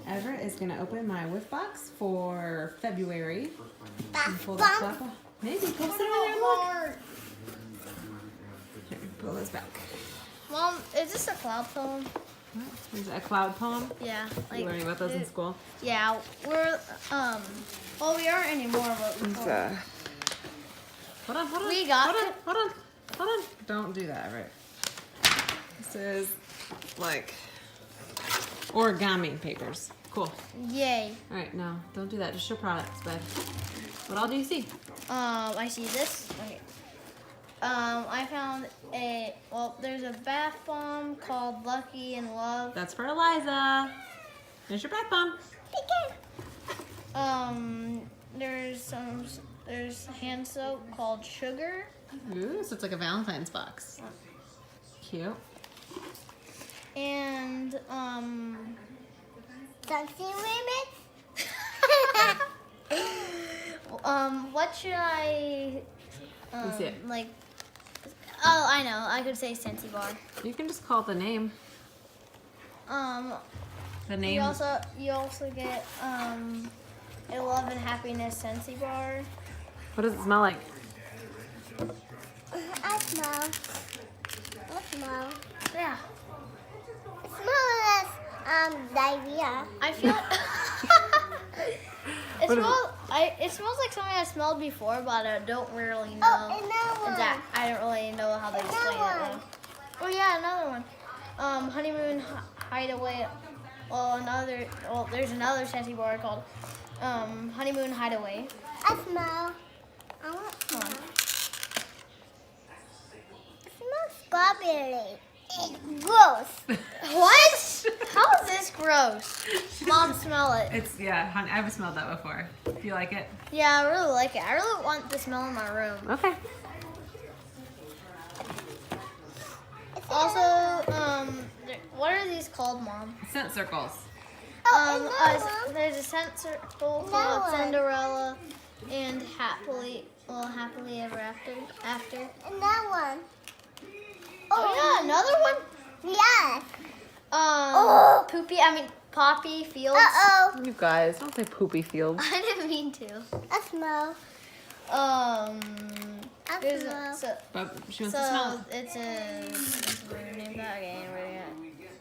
Everett is gonna open my whiff box for February. And pull Bum. that flap off. Maybe go sit over there and look. Here, pull this back. Mom, is this a cloud poem? What? Is it a cloud poem? Yeah. You learning about those in school? Yeah, we're well, we aren't anymore, but we Hold on. We got hold on. Don't do that, right? This is like origami papers. Cool. Yay. All right, no, don't do that. Just show products, bud. What all do you see? I see this. Okay. I found there's a bath bomb called Lucky in Love. That's for Eliza. There's your bath bomb. There's hand soap called Sugar. Ooh, so it's like a Valentine's box. Cute. And Something with what should I Let me see it. like? Oh, I know. I could say Scentsy bar. You can just call it the name. The name. You also get a Love and Happiness Scentsy bar. What does it smell like? I smell. Yeah. It smells diarrhea. I feel What is it smells like something I smelled before, but I don't really know. Oh, another one. I don't really know how they explain it Another though. Oh yeah, another one. Honeymoon Hideaway. There's another Scentsy bar called Honeymoon Hideaway. I smell. I want to smell. It smells strawberry. It's gross. What? How is this gross? Mom, smell it. It's, yeah, honey, I've smelled that before. Do you like it? Yeah, I really like it. I really want the smell in my room. Okay. Also, what are these called, Mom? Scent circles. There's a scent circle called Another one. Cinderella and Happily Ever After. And that one. Oh yeah, another one. Yes. Poppy Fields. Uh-oh. You guys, don't say poopy fields. I didn't mean to. I smell. There's smell. But she wants to smell it. it's weird name that again.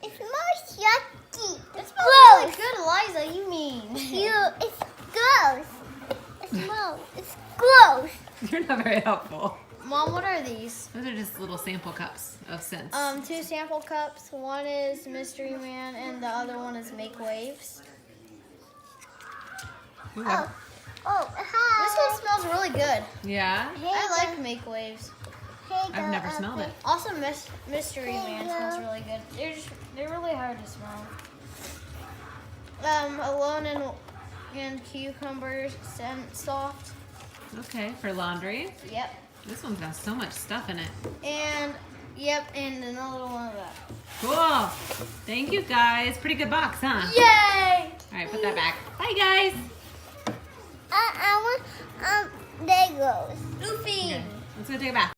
It smells yucky. It smells really good, Eliza. You mean? It's gross. It smells. It's gross. You're not very helpful. Mom, what are these? Those are just little sample cups of scents. 2 sample cups. One is Mystery Man, and the other one is Make Waves. Ooh. Oh, hi. This one smells really good. Yeah? I like Make Waves. I've never smelled it. Also, Mystery Man smells really good. They're really hard to smell. Alone and Cucumber Scent Soft. Okay, for laundry. Yep. This one's got so much stuff in it. And another one of that. Cool. Thank you, guys. Pretty good box, huh? Yay! All right, put that back. Bye, guys. I want, there goes. Goofy. Okay, let's go take a bath.